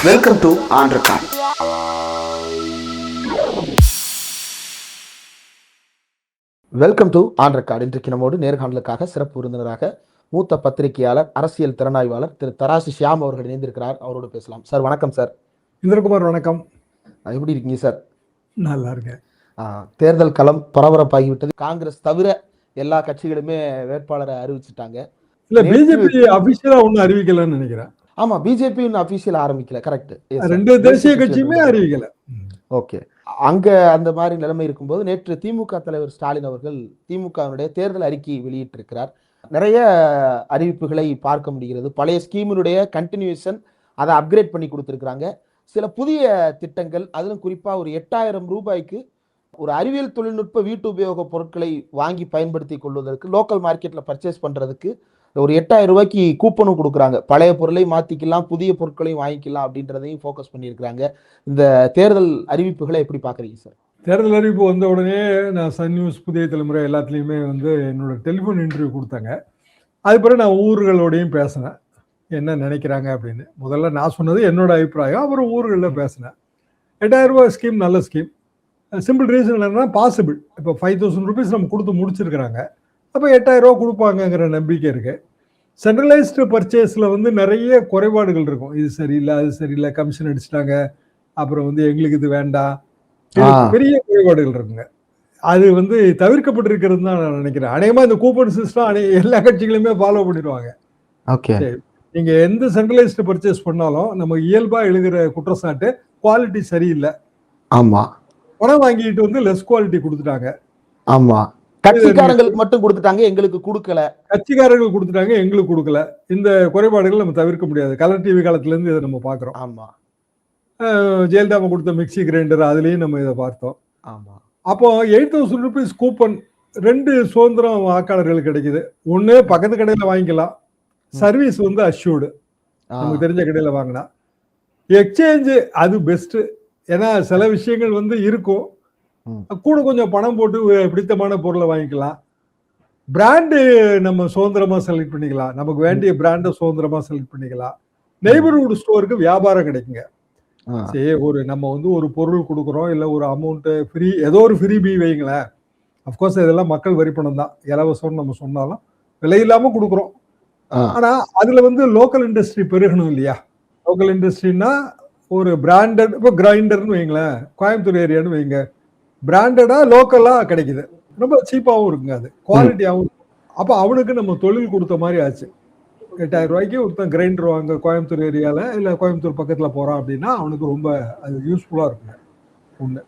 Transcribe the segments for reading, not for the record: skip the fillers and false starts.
Welcome to on record. Welcome to on record. இன்றைக்கு நம்மோடு நேர்காணலுக்காக சிறப்பு விருந்தினராக மூத்த பத்திரிகையாளர், அரசியல் திறனாய்வாளர் திரு தராசு ஷியாம் அவர்கள் இணைந்திருக்கிறார். அவரோடு பேசலாம். சார் வணக்கம். சார் இந்திரகுமார் வணக்கம். எப்படி இருக்கீங்க சார்? நல்லா இருக்கேன். தேர்தல் களம் பரபரப்பாகிவிட்டது. காங்கிரஸ் தவிர எல்லா கட்சிகளுமே வேட்பாளரை அறிவிச்சுட்டாங்க. இல்ல, பிஜேபி அபிஷியலா ஒன்னும் அறிவிக்கலன்னு நினைக்கிறேன். ஆமா, பிஜேபி இன்னும் அபிஷியல் ஆரம்பிக்கல. கரெக்ட். ரெண்டு தேசிய கட்சியுமே அறிவிக்கல. ஓகே. அங்க அந்த மாதிரி நிலைமை இருக்கும்போது நேற்று திமுக தலைவர் ஸ்டாலின் அவர்கள் திமுகவினுடைய தேர்தல் அறிக்கை வெளியிட்டிருக்கிறார். நிறைய அறிவிப்புகளை பார்க்க முடிகிறது. பழைய ஸ்கீமினுடைய கண்டினியூஷன், அதை அப்கிரேட் பண்ணி கொடுத்துருக்குறாங்க. சில புதிய திட்டங்கள், அதிலும் குறிப்பா ஒரு 8000 ரூபாய்க்கு ஒரு அறிவியல் தொழில்நுட்ப வீட்டு உபயோக பொருட்களை வாங்கி பயன்படுத்தி கொள்வதற்கு, லோக்கல் மார்க்கெட்ல பர்ச்சேஸ் பண்றதுக்கு ஒரு 8000 ரூபாய்க்கு கூப்பனும் கொடுக்குறாங்க. பழைய பொருளை மாத்திக்கலாம், புதிய பொருட்களையும் வாங்கிக்கலாம் அப்படின்றதையும் ஃபோக்கஸ் பண்ணியிருக்கிறாங்க. இந்த தேர்தல் அறிவிப்புகளை எப்படி பாக்குறீங்க சார்? தேர்தல் அறிவிப்பு வந்த உடனே நான் சன் நியூஸ், புதிய தலைமுறை எல்லாத்துலேயுமே என்னோட டெலிஃபோன் இன்டர்வியூ கொடுத்தாங்க. அது பிறகு நான் ஊர்களோடையும் பேசினேன், என்ன நினைக்கிறாங்க அப்படின்னு. முதல்ல நான் சொன்னது என்னோட அபிப்பிராயம், அப்புறம் ஊர்களில் பேசினேன். 8000 ரூபாய் ஸ்கீம் நல்ல ஸ்கீம். சிம்பிள் ரீசன் என்னன்னா, பாசிபிள். இப்போ 5000 ருபீஸ் நம்ம கொடுத்து முடிச்சிருக்கிறாங்க, அப்போ 8000 ரூபா கொடுப்பாங்கங்கிற நம்பிக்கை இருக்கு. சென்ட்ரலைஸ்டு பர்ச்சேஸில் நிறைய குறைபாடுகள் இருக்கும். இது சரியில்லை, அது சரியில்லை, கமிஷன் அடிச்சிட்டாங்க, அப்புறம் எங்களுக்கு இது வேண்டாம், பெரிய குறைபாடுகள் இருக்குங்க. அது தவிர்க்கப்பட்டிருக்கிறது தான் நான் நினைக்கிறேன். அநேகமாக இந்த கூப்பன் சிஸ்டம் எல்லா கட்சிகளுமே ஃபாலோ பண்ணிடுவாங்க. ஓகே. நீங்க எந்த சென்ட்ரலைஸ்டு பர்ச்சேஸ் பண்ணாலும் நம்ம இயல்பா எழுதுகிற குற்றச்சாட்டு குவாலிட்டி சரியில்லை. ஆமா, பணம் வாங்கிட்டு லெஸ் குவாலிட்டி கொடுத்துட்டாங்க. ஆமா, கட்சிக்காரங்களுக்கு மட்டும் கொடுத்துட்டாங்க, எங்களுக்கு கொடுக்கல. கட்சிக்காரர்கள் கொடுத்துட்டாங்க, எங்களுக்கு கொடுக்கல. இந்த குறைபாடுகள் நம்ம தவிர்க்க முடியாது. கலர் டிவி காலத்துல இருந்து இதை நம்ம பாக்குறோம். ஆமா, ஜெயலலிதா கொடுத்த மிக்சி கிரைண்டர், அதுலயும் நம்ம இதை பார்த்தோம். ஆமா. அப்போ 8000 ருபீஸ் கூப்பன் 2 சுதந்திரம் வாக்காளர்களுக்கு கிடைக்குது. ஒண்ணு பக்கத்து கடையில வாங்கிக்கலாம், சர்வீஸ் அஷ்யூர்டு, நமக்கு தெரிஞ்ச கடையில வாங்கினா. எக்ஸ்சேஞ்சு அது பெஸ்ட். ஏன்னா சில விஷயங்கள் இருக்கும், கூட கொஞ்சம் பணம் போட்டு பிடித்தமான பொருளை வாங்கிக்கலாம். பிராண்டு நம்ம சுதந்திரமா செலக்ட் பண்ணிக்கலாம், நமக்கு வேண்டிய பிராண்டை சுதந்திரமா செலக்ட் பண்ணிக்கலாம். நெய்பர்ஹுட் ஸ்டோருக்கு வியாபாரம் கிடைக்குங்க. சரி, நம்ம ஒரு பொருள் கொடுக்குறோம், இல்லை ஒரு அமௌண்ட் ஃப்ரீ, ஏதோ ஒரு ஃப்ரீ பி வைங்களேன். அஃப்கோர்ஸ் இதெல்லாம் மக்கள் வரி பணம் தான், இலவசம்னு நம்ம சொன்னாலும் விலை இல்லாம கொடுக்குறோம். ஆனா அதுல லோக்கல் இண்டஸ்ட்ரி பெருகணும் இல்லையா? லோக்கல் இண்டஸ்ட்ரின்னா ஒரு பிராண்டட், இப்போ கிரைண்டர்னு வைங்களேன், கோயம்புத்தூர் ஏரியான்னு வைங்க, பிராண்டடா லோக்கலா கிடைக்குது, ரொம்ப சீப்பாகவும் இருக்குங்க, அது குவாலிட்டியாகவும். அப்போ அவனுக்கு நம்ம தொழில் கொடுத்த மாதிரி ஆச்சு. 8000 ரூபாய்க்கு ஒருத்தன் கிரைண்டர் வாங்க கோயம்புத்தூர் ஏரியால இல்லை கோயம்புத்தூர் பக்கத்துல போறான் அப்படின்னா அவனுக்கு ரொம்ப அது யூஸ்ஃபுல்லா இருக்குங்க ஒண்ணு.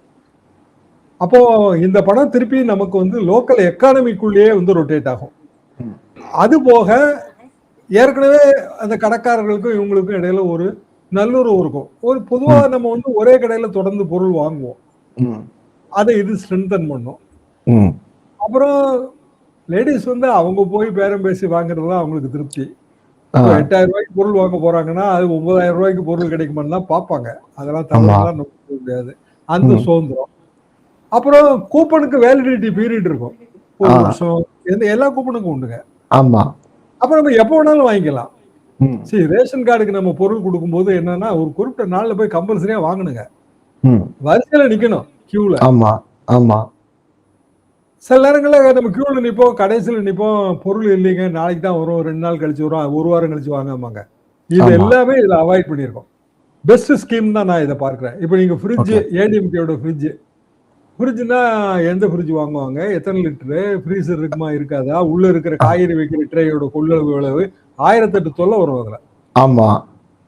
அப்போ இந்த பணம் திருப்பி நமக்கு லோக்கல் எக்கானமிக்குள்ளேயே ரொட்டேட் ஆகும். அது போக ஏற்கனவே அந்த கடைக்காரர்களுக்கும் இவங்களுக்கும் இடையில ஒரு நல்லுறவு இருக்கும். ஒரு பொதுவா நம்ம ஒரே கடையில தொடர்ந்து பொருள் வாங்குவோம், அதை இது ஸ்ட்ரென்தன் பண்ணும். அப்புறம் லேடிஸ் அவங்க போய் பேரம் பேசி வாங்குறதுலாம் அவங்களுக்கு திருப்தி. 8000 ரூபாய்க்கு பொருள் வாங்க போறாங்கன்னா அது 9000 ரூபாய்க்கு பொருள் கிடைக்குமான்னு தான் பார்ப்பாங்க. அதெல்லாம் தவறுலாம் நம்ப முடியாது, அந்த சுதந்திரம். அப்புறம் கூப்பனுக்கு வேலிடிட்டி பீரியட் இருக்கும், 1 வருஷம். எல்லா கூப்பனுக்கும் உண்டுங்க. ஆமா. அப்ப நம்ம எப்போ வேணாலும் வாங்கிக்கலாம். சரி, ரேஷன் கார்டுக்கு நம்ம பொருள் கொடுக்கும்போது என்னன்னா, ஒரு குறிப்பிட்ட நாள்ல போய் கம்பல்சரியா வாங்கணுங்க, வரிசையில நிக்கணும் கியூல. ஆமா, ஆமா. சில நேரங்கள்ல நம்ம கியூல நிப்போம், கடைசியில நிப்போம், பொருள் இல்லைங்க, நாளைக்கு தான் வரும், 2 நாள் கழிச்சு வரும், 1 வாரம் கழிச்சு வாங்காமாங்க. இது எல்லாமே இதுல அவாய்ட் பண்ணிருக்கோம். பெஸ்ட் ஸ்கீம் தான் நான் இதை பார்க்கிறேன். இப்ப நீங்க ஃப்ரிட்ஜ், ஏடிஎம்கேயோட ஃப்ரிட்ஜ்னா எந்த ஃப்ரிட்ஜ் வாங்குவாங்க, எத்தனை லிட்டரு, ஃப்ரீசர் இருக்குமா இருக்காதா, உள்ள இருக்கிற காய்கறி வைக்கிற ட்ரேயோட கொள்ளளவு எவ்வளவு, 1008 தொல்லை வரும் அதுல. ஆமா.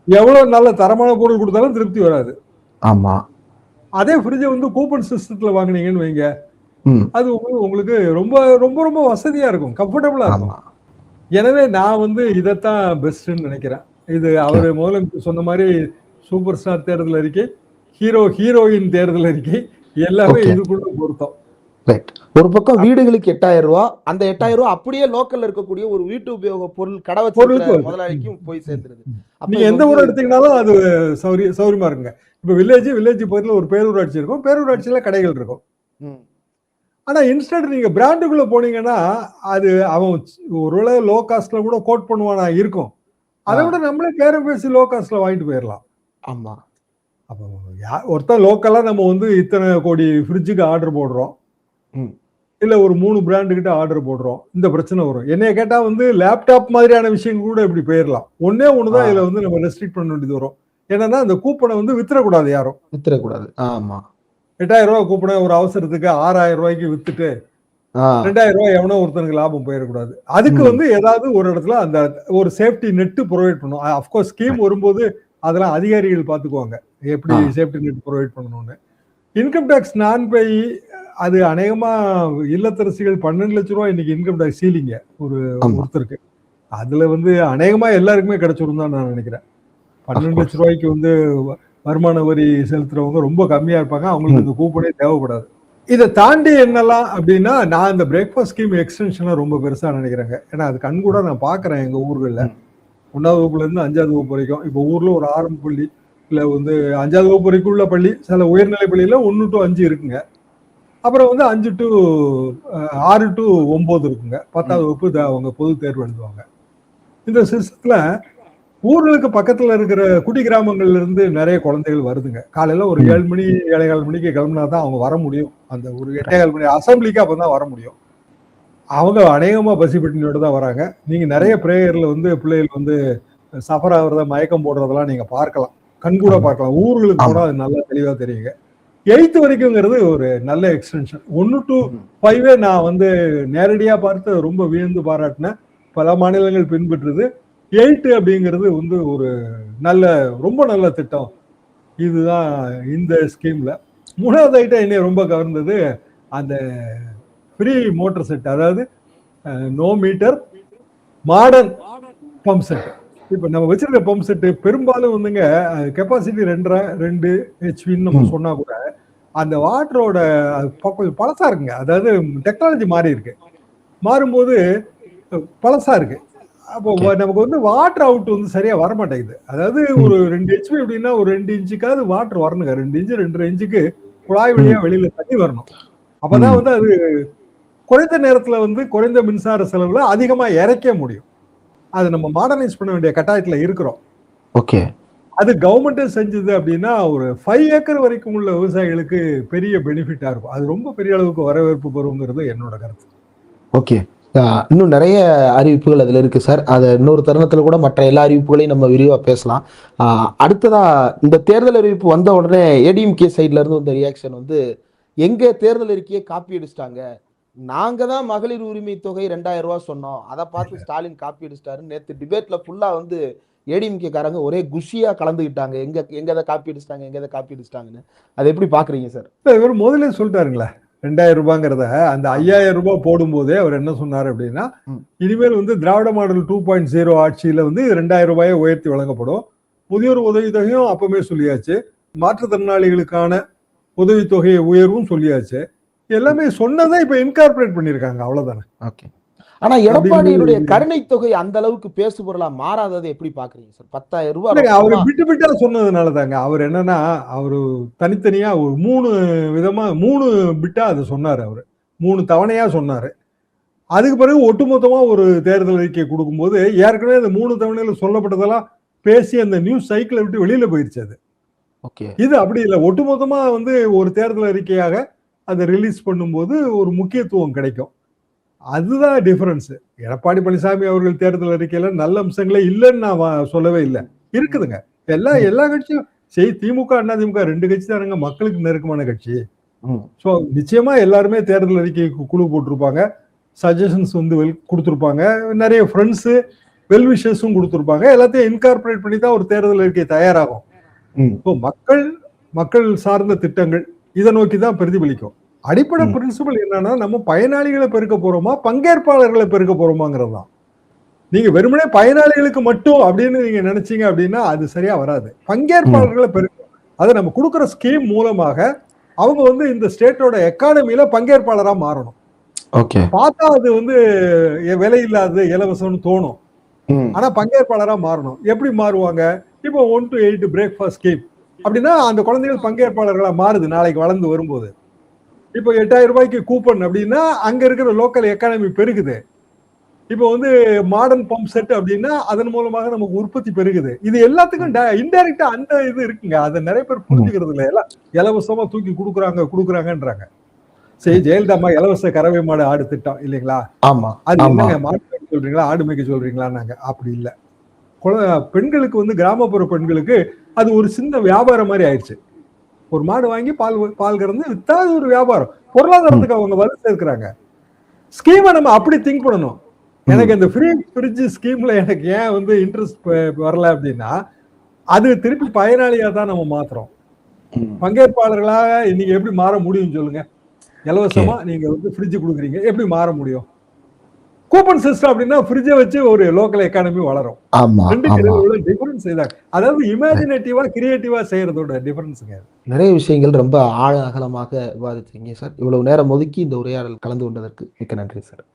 எவ்வளவு நல்ல தரமான பொருள் கொடுத்தாலும் திருப்தி வராது. ஆமா. அதே ஃப்ரிட்ஜை கூப்பன் சிஸ்டத்துல வாங்கினீங்கன்னு வைங்க, அது உங்களுக்கு ரொம்ப ரொம்ப ரொம்ப வசதியா இருக்கும், கம்ஃபர்டபுளா இருக்கும். எனவே நான் இதைத்தான் பெஸ்ட்னு நினைக்கிறேன். இது அவரு முதல்ல சொன்ன மாதிரி சூப்பர் ஸ்டார் தேர்தல் அறிக்கை, ஹீரோயின் தேர்தல் அறிக்கை, எல்லாமே இதுக்குள்ள பொருத்தம். ஒரு பக்கம் வீடுகளுக்கு 8000 ரூபா, அந்த 8000 ரூபா அப்படியே லோக்கல்ல இருக்கக்கூடிய ஒரு வீட்டு உபயோக பொருள் கடை வச்சிருக்கிற முதலாளிக்கும் போய் சேர்ந்துருது. நீங்க எந்த ஊர் எடுத்தீங்கன்னாலும் அது சௌரியமா இருக்குங்க. இப்ப வில்லேஜ் பக்கத்துல ஒரு பேரூராட்சி இருக்கும், பேரூராட்சியில கடைகள் இருக்கும். ஆனா இன்ஸ்டன்ட் நீங்க பிராண்டுக்குள்ள போனீங்கன்னா அது அவன் ஒருவேளை லோ காஸ்ட்ல கூட கோட் பண்ணுவானா இருக்கும். அதை விட நம்மளே பேரம் பேசி லோ காஸ்ட்ல வாங்கிட்டு போயிடலாம். ஆமா. அப்போ ஒருத்தன் லோக்கலா நம்ம வந்து இத்தனை கோடி ஃப்ரிட்ஜுக்கு ஆர்டர் போடுறோம், இல்ல ஒரு 3 பிராண்டு கிட்ட ஆர்டர் போடுறோம், இந்த பிரச்சனை வரும். என்னைய கேட்டா வந்து லேப்டாப் மாதிரியான விஷயங்கள் கூட இப்படி போயிடலாம். ஒன்னே ஒண்ணுதான் இதுல வந்து நம்ம ரெஸ்ட்ரிக்ட் பண்ண வேண்டியது வரும். என்னன்னா அந்த கூப்பனை வந்து வித்துறக்கூடாது யாரும். வித்துறக்கூடாது. ஆமா. 8,000 ரூபாய் கூப்பனை ஒரு அவசரத்துக்கு 6,000 ரூபாய்க்கு வித்துட்டு 2,000 ரூபாய் எவனோ ஒருத்தனுக்கு லாபம் போயிடக்கூடாது. அதுக்கு வந்து ஏதாவது ஒரு இடத்துல அந்த ஒரு சேஃப்டி நெட் ப்ரொவைட் பண்ணும். அப்கோர்ஸ் ஸ்கீம் வரும்போது அதெல்லாம் அதிகாரிகள் பார்த்துக்குவாங்க, எப்படி சேஃப்டி நெட் ப்ரொவைட் பண்ணணும்னு. இன்கம் டேக்ஸ் நான் பே அது அநேகமா இல்லத்தரசிகள் 12 லட்சம் ரூபாய் இன்னைக்கு இன்கம் டேக்ஸ் சீலிங்க ஒருத்தருக்கு. அதுல வந்து அநேகமா எல்லாருக்குமே கிடைச்சிரும் தான் நான் நினைக்கிறேன். 12 லட்சம் ரூபாய்க்கு வந்து வருமான வரி செலுத்துறவங்க ரொம்ப கம்மியா இருப்பாங்க, அவங்களுக்கு இந்த கூப்பனே தேவைப்படாது. இதை தாண்டி என்னெல்லாம் அப்படின்னா, நான் இந்த பிரேக்ஃபாஸ்ட் ஸ்கீம் எக்ஸ்டென்ஷனை ரொம்ப பெருசா நினைக்கிறேங்க. ஏன்னா அது கண் கூட நான் பாக்குறேன் எங்க ஊர்கள்ல 1வது வகுப்புல இருந்து 5வது வகுப்பு வரைக்கும். இப்போ ஊர்ல ஒரு ஆரம்ப பள்ளி இல்ல வந்து 5வது வகுப்பு வரைக்கும் உள்ள பள்ளி, சில உயர்நிலை பள்ளியில 1 to 5 இருக்குங்க. அப்புறம் வந்து 5 to 6 to 9 இருக்குங்க. 10வது வகுப்பு அவங்க பொது தேர்வு எழுதுவாங்க. இந்த சிஸ்டத்துல ஊர்களுக்கு பக்கத்துல இருக்கிற குடி கிராமங்கள்ல இருந்து நிறைய குழந்தைகள் வருதுங்க. காலையில ஒரு 7 மணி 7:15 மணிக்கு கிளம்பினா தான் அவங்க வர முடியும். அந்த ஒரு 8:15 மணி அசம்பிளிக்கு அப்பதான் வர முடியும். அவங்க அநேகமா பசி பட்டினியோட தான் வராங்க. நீங்க நிறைய பிரேயர்ல வந்து பிள்ளைகள் வந்து சஃபர் ஆகுறத, மயக்கம் போடுறதெல்லாம் நீங்க பார்க்கலாம், கண்கூட பார்க்கலாம். ஊர்களுக்கு போனா அது நல்லா தெளிவா தெரியுங்க. 8th வரைக்கும்ங்கிறது ஒரு நல்ல எக்ஸ்டென்ஷன். 1 to 5 நான் வந்து நேரடியா பார்த்து ரொம்ப வியந்து பாராட்டினேன். பல மாநிலங்கள் பின்பற்றுது. 8 அப்படிங்கிறது வந்து ஒரு ரொம்ப நல்ல திட்டம். இதுதான் இந்த ஸ்கீம்ல. 3வது ஐட்டம் என்ன ரொம்ப கவர்ந்தது, அந்த ஃப்ரீ மோட்டர் செட், அதாவது no meter modern pump set. இப்ப நம்ம வச்சிருக்க பம்ப் செட்டு பெரும்பாலும் வந்துங்க கெப்பாசிட்டி 2 ஹெச்பின்னு நம்ம சொன்னா கூட அந்த வாட்டரோட கொஞ்சம் பழசா இருக்குங்க. அதாவது டெக்னாலஜி மாறி இருக்கு. மாறும்போது பழசா இருக்கு. அப்போ நமக்கு வந்து வாட்டர் அவுட் வந்து சரியா வர மாட்டேங்குது. அதாவது ஒரு 2 ஹெச்பி அப்படின்னா ஒரு 2 இன்ச்சுக்காவது வாட்டர் வரணுங்க. 2 இன்ச்சு 2.5 இன்ச்சுக்கு குழாய் வழியா வெளியில தண்ணி வரணும். அப்பதான் வந்து அது குறைந்த நேரத்துல வந்து குறைந்த மின்சார செலவுல அதிகமா இறைக்க முடியும். அது நம்ம மாடர்னைஸ் பண்ண வேண்டிய கட்டாயத்துல இருக்கிறோம். ஓகே. அது கவர்மெண்டே செஞ்சது அப்படின்னா ஒரு 5 ஏக்கர் வரைக்கும் உள்ள விவசாயிகளுக்கு பெரிய பெனிஃபிட்டா இருக்கும். அது ரொம்ப பெரிய அளவுக்கு வரவேற்பு பெறுங்கிறது என்னோட கருத்து. ஓகே. இன்னும் நிறைய அறிவிப்புகள் அதுல இருக்கு சார். அதை இன்னொரு தருணத்துல கூட மற்ற எல்லா அறிவிப்புகளையும் நம்ம விரிவா பேசலாம். அடுத்ததா இந்த தேர்தல் அறிவிப்பு வந்த உடனே ஏடிஎம்கே சைட்ல இருந்து வந்த ரியாக்ஷன் வந்து, எங்க தேர்தல் அறிக்கையை காப்பி அடிச்சிட்டாங்க, நாங்க தான் மகளிர் உரிமை தொகை 2000 ரூபாய் சொன்னோம், அதை பார்த்து ஸ்டாலின் காப்பி அடிச்சிட்டாரு. நேற்று டிபேட்ல ஃபுல்லா வந்து ஏடிஎம்கே காரங்க ஒரே குஷியா கலந்துக்கிட்டாங்க, எங்க அதை காப்பி அடிச்சிட்டாங்க, எங்க அதை காப்பி அடிச்சிட்டாங்கன்னு. அதை எப்படி பாக்குறீங்க சார்? இவர் முதல்ல சொல்லிட்டாருங்களா 2000 ரூபாங்கிறத. அந்த 5000 ரூபாய் போடும் போதே அவர் என்ன சொன்னார் அப்படின்னா, இனிமேல் வந்து திராவிட மாடல் 2.0 ஆட்சியில வந்து 2000 ரூபாயை உயர்த்தி வழங்கப்படும். முதியோர் உதவித்தொகையும் அப்பவே சொல்லியாச்சு. மாற்றுத்திறனாளிகளுக்கான உதவித்தொகையை உயர்வும் சொல்லியாச்சு. எல்லாமே சொன்னதை இப்ப இன்கார்பரேட் பண்ணிருக்காங்க, அவ்வளவுதானே. ஓகே. ஆனா எடப்பாடியுடைய கருணை தொகை அந்த அளவுக்கு பேசு பொருளா மாறாததை எப்படி பாக்குறீங்க சார்? 10,000 ரூபாய் அவரு விட்டு விட்டா சொன்னதுனால தாங்க. அவர் என்னன்னா, அவரு தனித்தனியா ஒரு 3 விதமா 3 பிட்டா அது சொன்னாரு. அவரு 3 தவணையா சொன்னாரு. அதுக்கு பிறகு ஒட்டுமொத்தமா ஒரு தேர்தல் அறிக்கை கொடுக்கும்போது ஏற்கனவே அந்த 3 தவணையில சொல்லப்பட்டதெல்லாம் பேசி அந்த நியூஸ் சைக்கிளை விட்டு வெளியில போயிருச்சு. அது இது அப்படி இல்லை. ஒட்டுமொத்தமா வந்து ஒரு தேர்தல் அறிக்கையாக அதை ரிலீஸ் பண்ணும்போது ஒரு முக்கியத்துவம் கிடைக்கும். அதுதான் டிஃபரன்ஸ். எடப்பாடி பழனிசாமி அவர்கள் தேர்தல் அறிக்கையில நல்ல அம்சங்களே இல்லைன்னு நான் சொல்லவே இல்லை, இருக்குதுங்க. எல்லா கட்சியும் திமுக அதிமுக 2 கட்சி தானுங்க மக்களுக்கு நெருக்கமான கட்சி. ஸோ நிச்சயமா எல்லாருமே தேர்தல் அறிக்கைக்கு குழு போட்டிருப்பாங்க, சஜஷன்ஸ் வந்து கொடுத்துருப்பாங்க, நிறைய ஃப்ரெண்ட்ஸ் வெல்விஷர்ஸும் கொடுத்துருப்பாங்க. எல்லாத்தையும் இன்கார்பரேட் பண்ணி தான் ஒரு தேர்தல் அறிக்கை தயாராகும். இப்போ மக்கள் சார்ந்த திட்டங்கள் இதை நோக்கி தான் பிரதிபலிக்கும். அடிப்படை பிரின்சிபல் என்னன்னா, நம்ம பயனாளிகளை பெருக்க போறோமா பங்கேற்பாளர்களை பெருக்க போறோமாங்கிறது தான். நீங்க வெறுமனே பயனாளிகளுக்கு மட்டும் அப்படின்னு நீங்க நினைச்சீங்க அப்படின்னா அது சரியா வராது. பங்கேற்பாளர்களை பெருக்கும். அதை நம்ம கொடுக்குற ஸ்கீம் மூலமாக அவங்க வந்து இந்த ஸ்டேட்டோட எக்கானமியில பங்கேற்பாளரா மாறணும். பார்த்தா அது வந்து விலை இல்லாதது இலவசம்னு தோணும், ஆனா பங்கேற்பாளரா மாறணும். எப்படி மாறுவாங்க? இப்போ 1 to 8 பிரேக்ஃபாஸ்ட் ஸ்கீம் அப்படின்னா அந்த குழந்தைகள் பங்கேற்பாளர்களா மாறுது நாளைக்கு வளர்ந்து வரும்போது. இப்போ 8000 ரூபாய்க்கு கூப்பன் அப்படின்னா அங்க இருக்கிற லோக்கல் எக்கானமி பெருகுது. இப்போ வந்து மாடர்ன் பம்ப் செட் அப்படின்னா அதன் மூலமாக நமக்கு உற்பத்தி பெருகுது. இது எல்லாத்துக்கும் இன்டைரக்டா அந்த இது இருக்குங்க. அதை நிறைய பேர் புரிஞ்சுக்கிறது இல்லை. எல்லாம் இலவசமா தூக்கி கொடுக்குறாங்கன்றாங்க. சரி, ஜெயலலிதா இலவச கறவை மாடு ஆடு திட்டம் இல்லைங்களா? ஆமா. அது என்னங்க, மாடு மேய்க்க சொல்றீங்களா, ஆடு மேய்க்க சொல்றீங்களான்னாங்க. அப்படி இல்லை. பெண்களுக்கு வந்து கிராமப்புற பெண்களுக்கு அது ஒரு சின்ன வியாபாரம் மாதிரி ஆயிடுச்சு. ஒரு மாடு வாங்கி பால் கறந்து வித்தா அது ஒரு வியாபாரம். பொருளாதாரத்துக்கு அவங்க வலு சேர்க்கிறாங்க. ஸ்கீமை நம்ம அப்படி திங்க் பண்ணணும். எனக்கு இந்த ஃப்ரீ ஃப்ரிட்ஜ் ஸ்கீம்ல எனக்கு ஏன் வந்து இன்ட்ரெஸ்ட் வரல அப்படின்னா, அது திருப்பி பயனாளியா தான் நம்ம மாத்துறோம். பங்கேற்பாளர்களாக நீங்க எப்படி மாற முடியும் சொல்லுங்க? இலவசமா நீங்க வந்து ஃப்ரிட்ஜ் கொடுக்குறீங்க, எப்படி மாற முடியும்? கூப்பன் சிஸ்டம் அப்படின்னா ஃப்ரிட்ஜை வச்சு ஒரு லோக்கல் எக்கானமி வளரும். ரெண்டு டிஃபரன்ஸ் இதான். அதாவது இமேஜினேட்டிவா கிரியேட்டிவா செய்யறதோட டிஃபரன்ஸுங்க. நிறைய விஷயங்கள் ரொம்ப ஆழ அகலமாக விவாதிச்சீங்க சார். இவ்வளவு நேரம் ஒதுக்கி இந்த உரையாடல் கலந்து கொண்டதற்கு மிக்க நன்றி சார்.